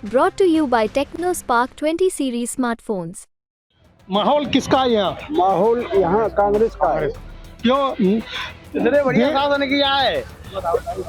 Brought to you by TechnoSpark 20 series smartphones. माहौल किसका है यहाँ? माहौल यहाँ कांग्रेस का है। क्यों? इतने बढ़िया शासन किया है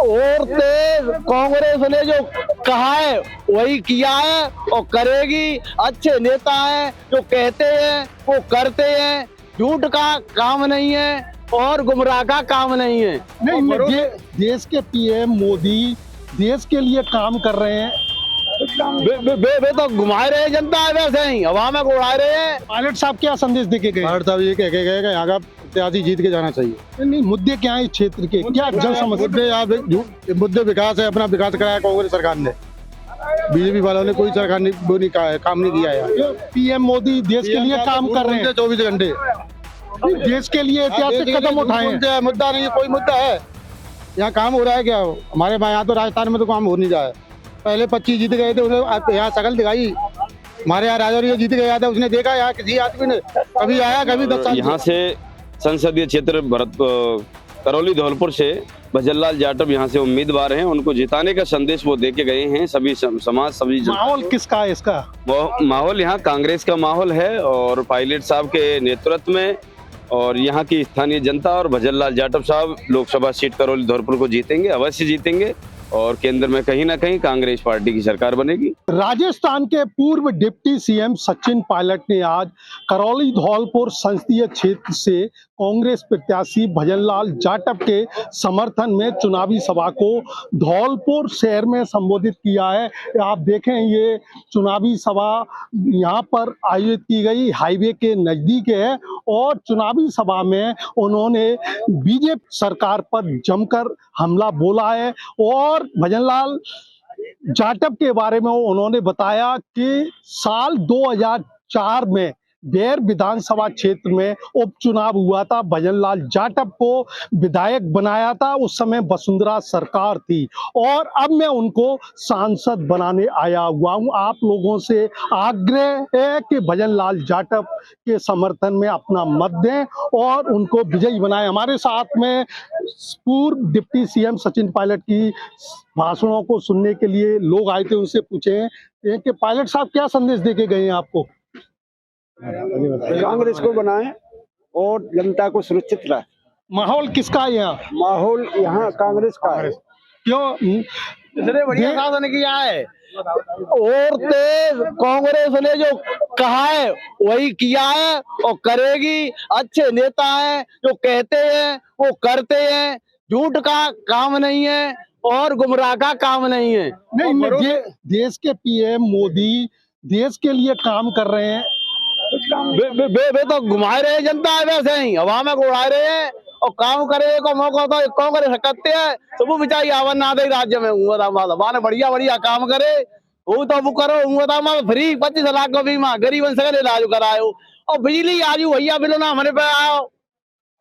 और तेज कांग्रेस ने जो कहा है वही किया है और करेगी। अच्छे नेता हैं जो कहते हैं वो करते हैं, झूठ का काम नहीं है और गुमराह का काम नहीं है। नहीं, देश के पीएम मोदी देश के लिए काम कर रहे हैं। वे तो घुमा रहे हैं जनता है, वैसे ही हवा में उड़ा रहे हैं। पायलट साहब क्या संदेश देके गए? पायलट साहब ये कह के गए कि यहाँ का प्रत्याशी जीत के जाना चाहिए। नहीं, मुद्दे क्या है इस क्षेत्र के? क्या जन समस्या? मुद्दे विकास है, अपना विकास कराया कांग्रेस सरकार ने। बीजेपी वालों ने कोई सरकार ने वो नहीं कहा, काम नहीं किया है। पीएम मोदी देश के लिए काम कर रहे हैं 24 घंटे। देश के लिए ऐतिहासिक कदम उठाए हैं। मुद्दा नहीं है, कोई मुद्दा है यहाँ काम हो रहा है क्या? हमारे यहाँ तो राजस्थान में तो काम हो नहीं रहा है। पहले 25 जीत गए थे, उन्हें यहाँ शकल दिखाई। हमारे यहाँ राजौरी जीत गया था, उसने देखा यहाँ किसी आदमी ने कभी आया कभी 10 साल। यहाँ से संसदीय क्षेत्र करौली धौलपुर से भजनलाल जाटव यहाँ से उम्मीदवार हैं। उनको जिताने का संदेश वो दे के गए हैं। सभी समाज सभी माहौल किसका है इसका? माहौल यहाँ कांग्रेस का माहौल है और पायलट साहब के नेतृत्व में और यहाँ की स्थानीय जनता और भजनलाल जाटव साहब लोकसभा सीट करौली धौलपुर को जीतेंगे, अवश्य जीतेंगे और केंद्र में कहीं ना कहीं कांग्रेस पार्टी की सरकार बनेगी। राजस्थान के पूर्व डिप्टी सीएम सचिन पायलट ने आज करौली धौलपुर संसदीय क्षेत्र से कांग्रेस प्रत्याशी भजनलाल जाटव के समर्थन में चुनावी सभा को धौलपुर शहर में संबोधित किया है। आप देखें, ये चुनावी सभा यहाँ पर आयोजित की गई, हाईवे के नजदीक है और चुनावी सभा में उन्होंने बीजेपी सरकार पर जमकर हमला बोला है और भजनलाल जाटव के बारे में उन्होंने बताया कि साल 2004 में बेर विधानसभा क्षेत्र में उपचुनाव हुआ था। भजनलाल जाटव को विधायक बनाया था, उस समय वसुंधरा सरकार थी और अब मैं उनको सांसद बनाने आया हुआ हूं। आप लोगों से आग्रह है कि भजनलाल जाटव के समर्थन में अपना मत दें और उनको विजयी बनाएं। हमारे साथ में पूर्व डिप्टी सीएम सचिन पायलट की भाषणों को सुनने के लिए लोग आए थे, उनसे पूछे कि पायलट साहब क्या संदेश देके गए हैं आपको? कांग्रेस को बनाएं और जनता को सुरक्षित रखें। माहौल किसका है यहाँ? माहौल यहाँ कांग्रेस का है। क्यों? इतने बढ़िया शासन किया है और तेज कांग्रेस ने जो कहा है वही किया है और करेगी। अच्छे नेता हैं जो कहते हैं वो करते हैं, झूठ का काम नहीं है और गुमराह का काम नहीं है। नहीं, देश के पीएम मोदी देश के लिए काम कर रहे हैं। वे तो घुमा रहे हैं जनता है, वैसे ही हवा में उड़ा रहे हैं और काम करे को मौका तो कांग्रेस करते हैं। तो वो बेचारी आवन ना दे राज्य में माने बढ़िया बढ़िया काम करे वो तो वो करो। फ्री 25 लाख का बीमा गरीबन से इलाज करायो और बिजली आज भैया बिलो ना हमारे पे आओ,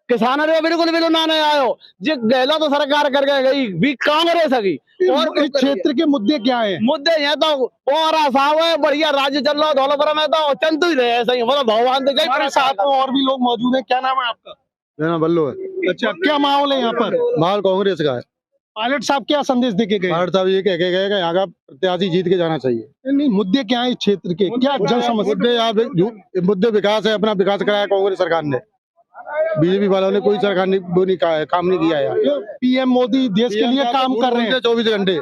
किसान बिल्कुल बिलो ना नहीं आयो। जो गहला तो सरकार करके गई भी कांग्रेस है। और इस क्षेत्र के मुद्दे क्या हैं? मुद्दे यहाँ तो साहब है, बढ़िया राज्य चल रहा है धौलपुर में तो चंद ही रहे ऐसा ही मतलब भगवान तो हमारे साथ में और भी लोग मौजूद हैं। क्या नाम है आपका? मेरा नाम बल्लू है। अच्छा, क्या माहौल है यहाँ पर? माहौल कांग्रेस का है। पायलट साहब क्या संदेश देके गए? पायलट साहब ये कह के गए कि यहाँ का प्रत्याशी जीत के जाना चाहिए। नहीं, मुद्दे क्या है इस क्षेत्र के? क्या जन समस्या? मुद्दे विकास है, अपना विकास कराया कांग्रेस सरकार ने। बीजेपी वालों ने कोई सरकार ने वो नहीं कहा है, काम नहीं किया है। पीएम मोदी देश के लिए काम कर रहे हैं 24 घंटे।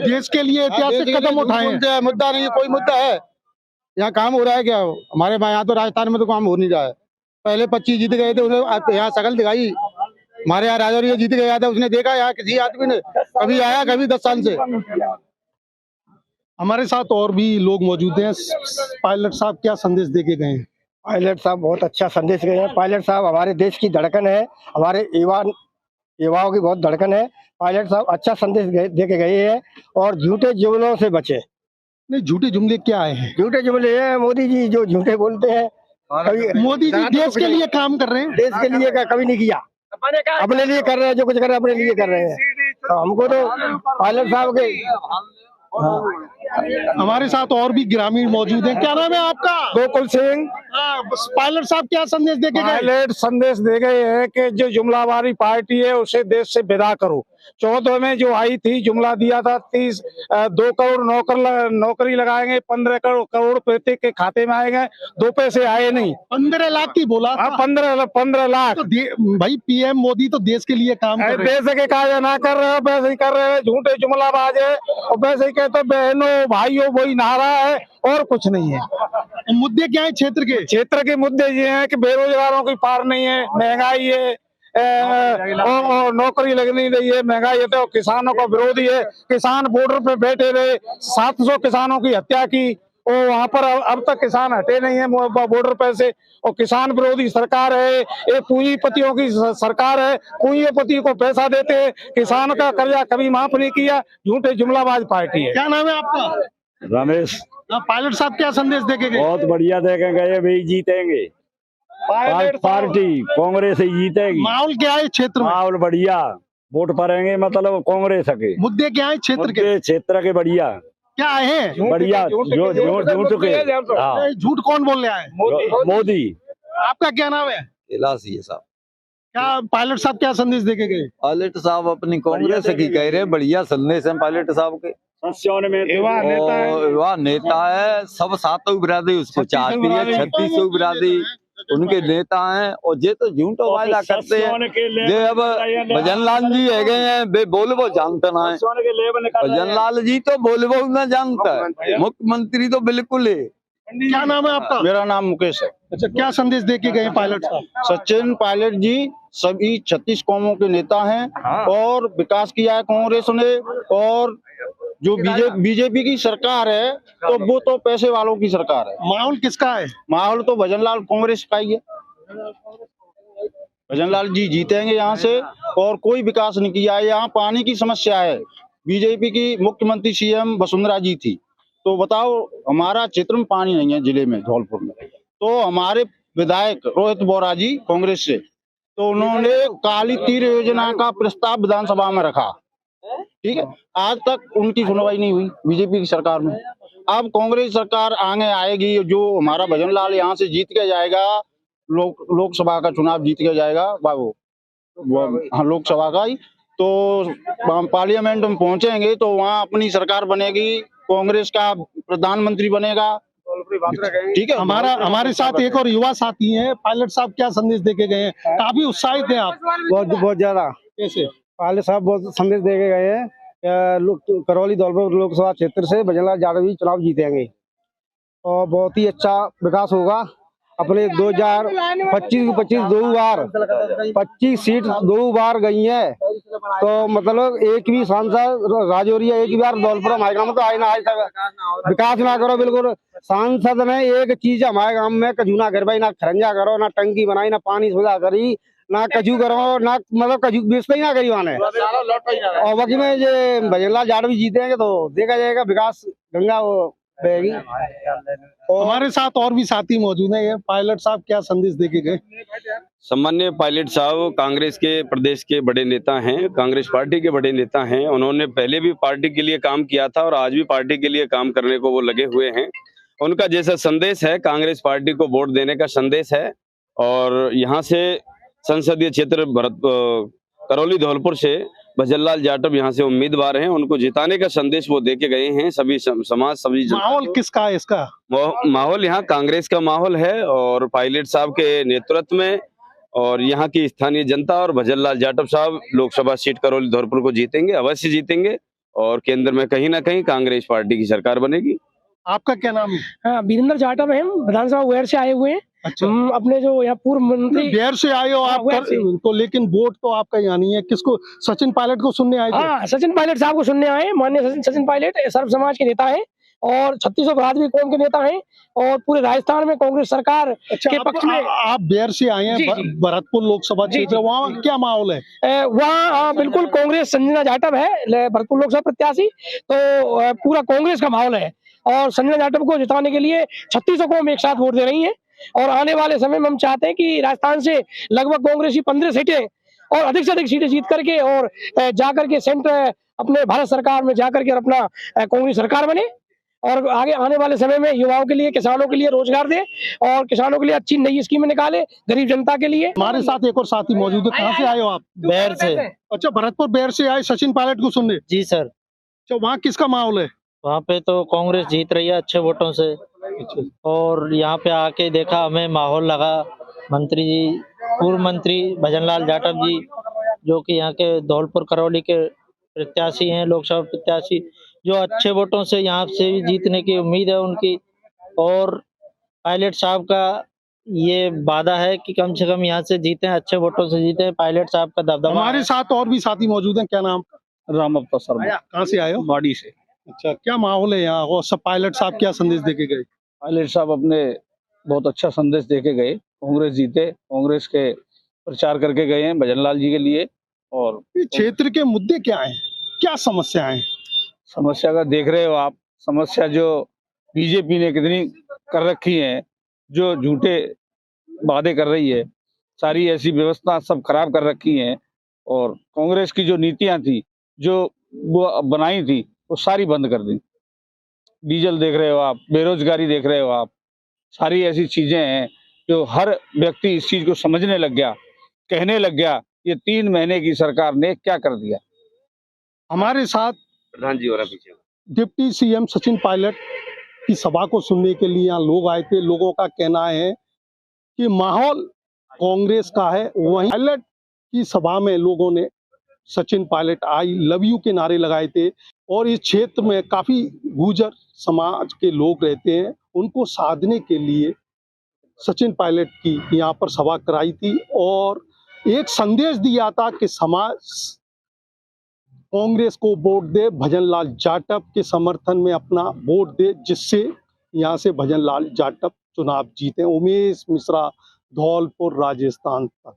देश के लिए ऐतिहासिक कदम उठाए हैं। मुद्दा नहीं है, कोई मुद्दा है यहाँ काम हो रहा है क्या? हमारे यहाँ तो राजस्थान में तो काम हो नहीं रहा है। पहले 25 जीत गए थे, उन्हें यहाँ शकल दिखाई। हमारे यहाँ राजौरी जीत गया था, उसने देखा यहाँ किसी आदमी ने कभी आया कभी 10 साल से। हमारे साथ और भी लोग मौजूद हैं। पायलट साहब क्या संदेश देके गए हैं? पायलट साहब बहुत अच्छा संदेश गए हैं। पायलट साहब हमारे देश की धड़कन है, हमारे युवाओं की बहुत धड़कन है। पायलट साहब अच्छा संदेश दे के गए हैं और झूठे जुमलों से बचे। नहीं, झूठे जुमले क्या है? झूठे जुमले हैं मोदी जी जो झूठे बोलते हैं। मोदी जी देश के लिए काम कर रहे हैं। देश के लिए कभी नहीं किया, अपने लिए कर रहे हैं। जो कुछ कर रहे हैं अपने लिए कर रहे हैं। तो हमको तो पायलट साहब के हमारे साथ और भी ग्रामीण मौजूद हैं। क्या नाम है आपका? गोकुल सिंह। पायलट साहब क्या संदेश देके गए? पायलट संदेश दे गए हैं कि जो जुमलावारी पार्टी है उसे देश से विदा करो। 14 में जो आई थी जुमला दिया था 2 करोड़ नौकरी लगाएंगे, 15 करोड़ प्रत्येक के खाते में आएंगे, 2 पैसे आए नहीं। 15 लाख की बोला था। 15 लाख। तो भाई पीएम मोदी तो देश के लिए काम कर रहे हैं। देश के कार्य ना कर रहे हो, वैसे ही कर रहे हैं, झूठे जुमलाबाज है और वैसे ही कहते बहनों भाइयों वही नारा है और कुछ नहीं है। तो मुद्दे क्या है क्षेत्र के? मुद्दे ये हैं कि बेरोजगारों की पार नहीं है, महंगाई है और नौकरी लग नहीं रही है, महंगाई है, तो किसानों का विरोधी है। किसान बॉर्डर पे बैठे रहे, 700 किसानों की हत्या की और वहां पर अब तक किसान हटे नहीं है बॉर्डर पे से। और किसान विरोधी सरकार है, ये पूंजीपतियों की सरकार है, पूंजीपति को पैसा देते हैं, किसान का कर्जा कभी माफ नहीं किया, झूठे जुमलाबाज पार्टी है। क्या नाम है आपका? रमेश। पायलट साहब क्या संदेश देके गए? बहुत बढ़िया देके गए, भाई जीतेंगे, पार्टी कांग्रेस ही जीतेगी। माहौल क्या है क्षेत्र में? माहौल बढ़िया, वोट पड़ेंगे मतलब कांग्रेस के। मुद्दे क्या है क्षेत्र के? बढ़िया क्या है? बढ़िया, जो झूठ के हाँ। झूठ कौन बोल रहा है? मोदी। आपका क्या नाम है? इलासी है साहब। क्या पायलट साहब क्या संदेश देके गए? पायलट साहब अपनी कांग्रेस की कह रहे हैं, बढ़िया संदेश है पायलट साहब के। युवा नेता है, सब सातों बिरादरी उसको चाहती है, 3600 बिरादरी उनके नेता हैं। और ये तो झूठो वायदा करते हैं। ये अब भजन लाल जी है गए हैं, वे बोलबो जानते ना है। भजन लाल जी तो बोलबो ना जानता है, मुख्यमंत्री तो बिल्कुल है। क्या नाम है आपका? मेरा नाम मुकेश है। अच्छा, क्या संदेश देके गए पायलट साहब? सचिन पायलट जी सभी 36 कौमों के नेता हैं और विकास किया है कांग्रेस ने। और जो बीजेपी की सरकार है तो वो तो पैसे वालों की सरकार है। माहौल किसका है? माहौल तो भजनलाल कांग्रेस का ही है। भजनलाल जी जीतेंगे यहाँ से। और कोई विकास नहीं किया है, यहाँ पानी की समस्या है। बीजेपी की मुख्यमंत्री सीएम वसुंधरा जी थी, तो बताओ हमारा क्षेत्र में पानी नहीं है, जिले में धौलपुर में। तो हमारे विधायक रोहित बोरा जी कांग्रेस से, तो उन्होंने काली तीर योजना का प्रस्ताव विधानसभा में रखा, ठीक है, आज तक उनकी सुनवाई नहीं हुई बीजेपी की सरकार में। अब कांग्रेस सरकार आगे आएगी, जो हमारा भजनलाल यहाँ से जीत के जाएगा, लोकसभा का चुनाव जीत के जाएगा हाँ लोकसभा का ही, तो पार्लियामेंट में पहुंचेंगे तो वहाँ अपनी सरकार बनेगी, कांग्रेस का प्रधानमंत्री बनेगा, ठीक है। हमारे साथ एक और युवा साथी हैं। पायलट साहब क्या संदेश देके गए हैं? काफी उत्साहित हैं आप। बहुत ज्यादा। कैसे? पायलट साहब बहुत संदेश देके गए हैं। करौली धौलपुर लोकसभा क्षेत्र से भजनलाल यादव जी चुनाव जीतेंगे और बहुत ही अच्छा विकास होगा। अपने 2025 25 सीट 2 बार गई है, तो मतलब एक भी सांसद राजौरिया एक बार धौलपुर हमारे गाँव में तो आए ना, आज तक विकास ना करो। बिल्कुल सांसद ने एक चीज हमारे गाँव में कजू ना करवाई, ना खरंजा करो, ना टंकी बनाई, ना पानी सुविधा करी, ना कजू करो, ना मतलब कजू बेचते ही ना करी वहाँ। और बाकी में ये भजनलाल यादव जीतेंगे तो देखा जाएगा, विकास गंगा बहेगी। और हमारे साथ और भी साथी मौजूद हैं। पायलट साहब क्या संदेश देके गए? सम्मान्य पायलट साहब कांग्रेस के प्रदेश के बड़े नेता हैं, कांग्रेस पार्टी के बड़े नेता हैं। उन्होंने पहले भी पार्टी के लिए काम किया था और आज भी पार्टी के लिए काम करने को वो लगे हुए हैं। उनका जैसा संदेश है, कांग्रेस पार्टी को वोट देने का संदेश है। और यहाँ से संसदीय क्षेत्र करौली धौलपुर से भजनलाल जाटव यहाँ से उम्मीदवार हैं, उनको जिताने का संदेश वो देके गए हैं। सभी समाज, सभी माहौल किसका है इसका? माहौल यहाँ कांग्रेस का माहौल है और पायलट साहब के नेतृत्व में और यहाँ की स्थानीय जनता और भजनलाल जाटव साहब लोकसभा सीट करौली धौलपुर को जीतेंगे, अवश्य जीतेंगे। और केंद्र में कहीं ना कहीं कांग्रेस पार्टी की सरकार बनेगी। आपका क्या नाम है? हाँ, वीरेंद्र जाटव है, विधानसभा वेयर से आए हुए हैं। अच्छा, अपने जो यहाँ पूर्व मंत्री बिहार से आए हो आप तो, लेकिन वोट तो आपका यहाँ नहीं है। किसको? सचिन पायलट को सुनने आए थे? हाँ, सचिन पायलट साहब को सुनने आए। माननीय सचिन पायलट सर्व समाज के नेता है और 3600 बिरादरी कौम के नेता हैं और पूरे राजस्थान में कांग्रेस सरकार के पक्ष में। आप बिहार से आए हैं, भरतपुर लोकसभा क्षेत्र, वहाँ क्या माहौल है? वहाँ बिल्कुल कांग्रेस संजना जाटव है भरतपुर लोकसभा प्रत्याशी, तो पूरा कांग्रेस का माहौल है। और संजना जाटव को जिताने के लिए 3600 कौम एक साथ वोट दे रही है। और आने वाले समय में हम चाहते हैं कि राजस्थान से लगभग कांग्रेस की 15 सीटें और अधिक से अधिक सीटें जीत करके और जाकर के सेंटर अपने भारत सरकार में जाकर के अपना कांग्रेस सरकार बने। और आगे आने वाले समय में युवाओं के लिए, किसानों के लिए रोजगार दे और किसानों के लिए अच्छी नई स्कीमें निकाले, गरीब जनता के लिए। हमारे साथ एक और साथी मौजूद है। कहाँ से आए हो आप? बैर से। अच्छा, भरतपुर बैर से आए सचिन पायलट को सुनने। जी सर, अच्छा, वहाँ किसका माहौल है? वहाँ पे तो कांग्रेस जीत रही है अच्छे वोटों से। और यहाँ पे आके देखा, हमें माहौल लगा, मंत्री जी, पूर्व मंत्री भजनलाल जाटव जी, जो कि यहाँ के धौलपुर करौली के प्रत्याशी हैं, लोकसभा प्रत्याशी, जो अच्छे वोटों से यहाँ से भी जीतने की उम्मीद है उनकी। और पायलट साहब का ये वादा है कि कम से कम यहाँ से जीते, अच्छे वोटों से जीते। पायलट साहब का दबदबा हमारे साथ और भी साथी मौजूद हैं। क्या नाम? राम अवतार शर्मा। कहाँ से आए हो? बाड़ी से। अच्छा, क्या माहौल है यहाँ और सब पायलट साहब क्या संदेश देके गए? पायलट साहब अपने बहुत अच्छा संदेश देके गए, कांग्रेस जीते, कांग्रेस के प्रचार करके गए हैं भजनलाल जी के लिए। और इस क्षेत्र के मुद्दे क्या हैं, क्या समस्याएं हैं? समस्या का देख रहे हो आप, समस्या जो बीजेपी ने कितनी कर रखी है, जो झूठे वादे कर रही है, सारी ऐसी व्यवस्था सब खराब कर रखी है। और कांग्रेस की जो नीतियां थी, जो वो बनाई थी, वो सारी बंद कर दी। डीजल देख रहे हो आप, बेरोजगारी देख रहे हो आप, सारी ऐसी चीजें हैं जो हर व्यक्ति इस चीज को समझने लग गया, कहने लग गया ये 3 महीने की सरकार ने क्या कर दिया। हमारे साथ प्रधान जी और पीछे डिप्टी सीएम सचिन पायलट की सभा को सुनने के लिए यहाँ लोग आए थे। लोगों का कहना है कि माहौल कांग्रेस का है। वहीं पायलट की सभा में लोगों ने Sachin Pilot I love you के नारे लगाए थे। और इस क्षेत्र में काफी गुर्जर समाज के लोग रहते हैं, उनको साधने के लिए सचिन पायलट की यहाँ पर सभा कराई थी और एक संदेश दिया था कि समाज कांग्रेस को वोट दे, भजनलाल जाटव के समर्थन में अपना वोट दे, जिससे यहाँ से भजनलाल जाटव चुनाव जीते। उमेश मिश्रा, धौलपुर, राजस्थान तक।